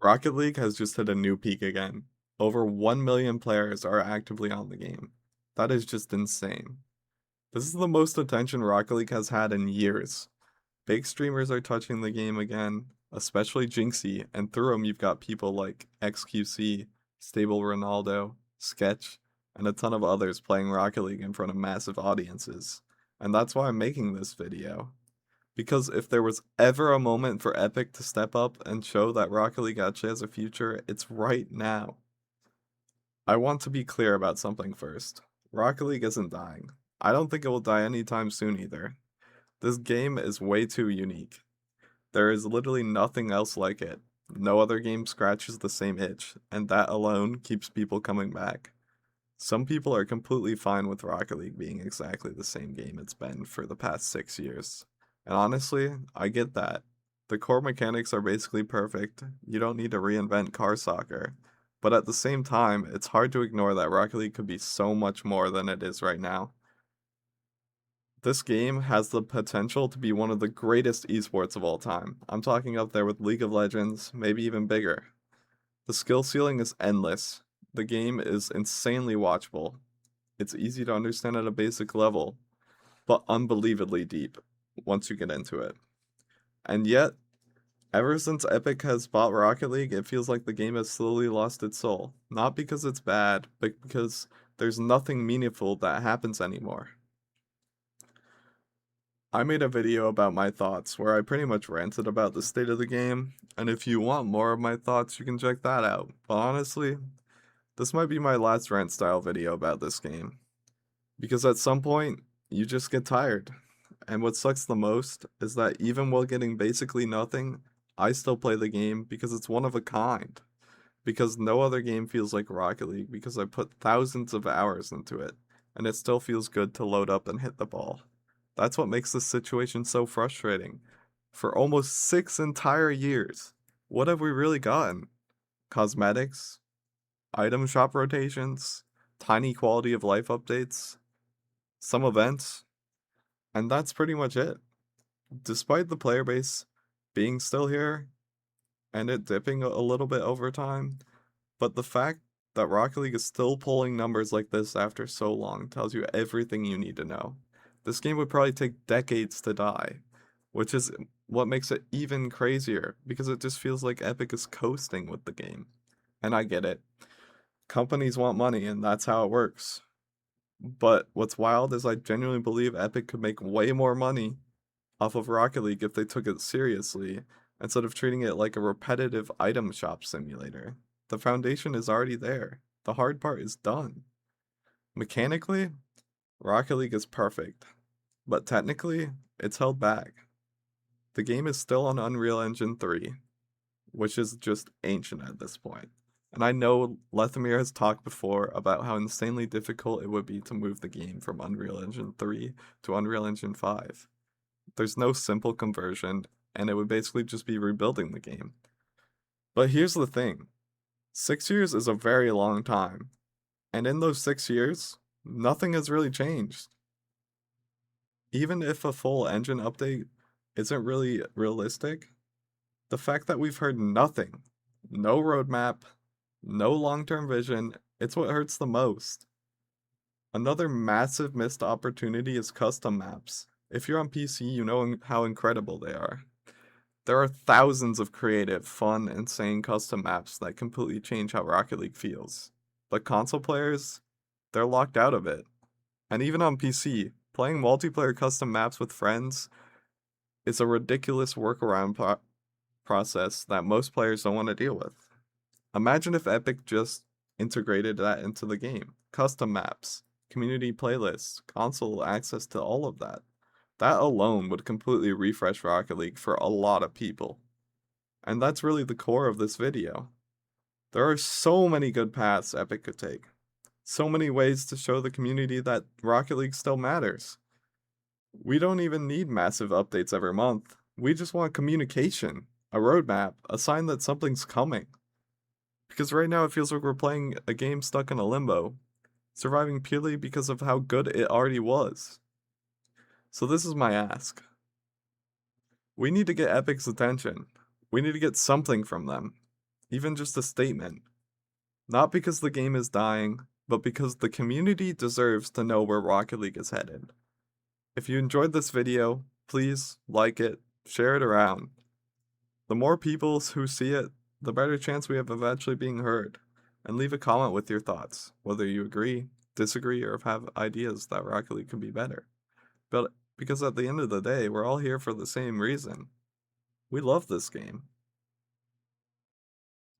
Rocket League has just hit a new peak again. Over 1 million players are actively on the game. That is just insane. This is the most attention Rocket League has had in years. Big streamers are touching the game again, especially Jinxie, and through him you've got people like XQC, Stable Ronaldo, Sketch, and a ton of others playing Rocket League in front of massive audiences. And that's why I'm making this video. Because if there was ever a moment for Epic to step up and show that Rocket League actually has a future, it's right now. I want to be clear about something first. Rocket League isn't dying. I don't think it will die anytime soon either. This game is way too unique. There is literally nothing else like it. No other game scratches the same itch, and that alone keeps people coming back. Some people are completely fine with Rocket League being exactly the same game it's been for the past 6 years. And honestly, I get that. The core mechanics are basically perfect. You don't need to reinvent car soccer. But at the same time, it's hard to ignore that Rocket League could be so much more than it is right now. This game has the potential to be one of the greatest esports of all time. I'm talking up there with League of Legends, maybe even bigger. The skill ceiling is endless. The game is insanely watchable. It's easy to understand at a basic level, but unbelievably deep once you get into it. And yet, ever since Epic has bought Rocket League, it feels like the game has slowly lost its soul. Not because it's bad, but because there's nothing meaningful that happens anymore. I made a video about my thoughts where I pretty much ranted about the state of the game, and if you want more of my thoughts, you can check that out. But honestly, this might be my last rant style video about this game. Because at some point, you just get tired. And what sucks the most is that even while getting basically nothing, I still play the game because it's one of a kind. Because no other game feels like Rocket League because I put thousands of hours into it, and it still feels good to load up and hit the ball. That's what makes this situation so frustrating. For almost 6 entire years, what have we really gotten? Cosmetics? Item shop rotations? Tiny quality of life updates? Some events? And that's pretty much it. Despite the player base being still here, and it dipping a little bit over time, but the fact that Rocket League is still pulling numbers like this after so long tells you everything you need to know. This game would probably take decades to die, which is what makes it even crazier, because it just feels like Epic is coasting with the game. And I get it. Companies want money, and that's how it works. But what's wild is I genuinely believe Epic could make way more money off of Rocket League if they took it seriously, instead of treating it like a repetitive item shop simulator. The foundation is already there. The hard part is done. Mechanically, Rocket League is perfect, but technically, it's held back. The game is still on Unreal Engine 3, which is just ancient at this point. And I know Lethamyr has talked before about how insanely difficult it would be to move the game from Unreal Engine 3 to Unreal Engine 5. There's no simple conversion, and it would basically just be rebuilding the game. But here's the thing. 6 years is a very long time, and in those 6 years, nothing has really changed. Even if a full engine update isn't really realistic, the fact that we've heard nothing, no roadmap, no long-term vision, it's what hurts the most. Another massive missed opportunity is custom maps. If you're on PC, you know how incredible they are. There are thousands of creative, fun, insane custom maps that completely change how Rocket League feels. But console players, they're locked out of it. And even on PC, playing multiplayer custom maps with friends is a ridiculous workaround process that most players don't want to deal with. Imagine if Epic just integrated that into the game. Custom maps, community playlists, console access to all of that. That alone would completely refresh Rocket League for a lot of people. And that's really the core of this video. There are so many good paths Epic could take. So many ways to show the community that Rocket League still matters. We don't even need massive updates every month. We just want communication, a roadmap, a sign that something's coming. Because right now it feels like we're playing a game stuck in a limbo, surviving purely because of how good it already was. So this is my ask. We need to get Epic's attention. We need to get something from them. even just a statement. Not because the game is dying, but because the community deserves to know where Rocket League is headed. If you enjoyed this video, please like it, share it around. The more people who see it, the better chance we have of actually being heard. And leave a comment with your thoughts, whether you agree, disagree, or have ideas that Rocket League could be better. But because at the end of the day, we're all here for the same reason. We love this game.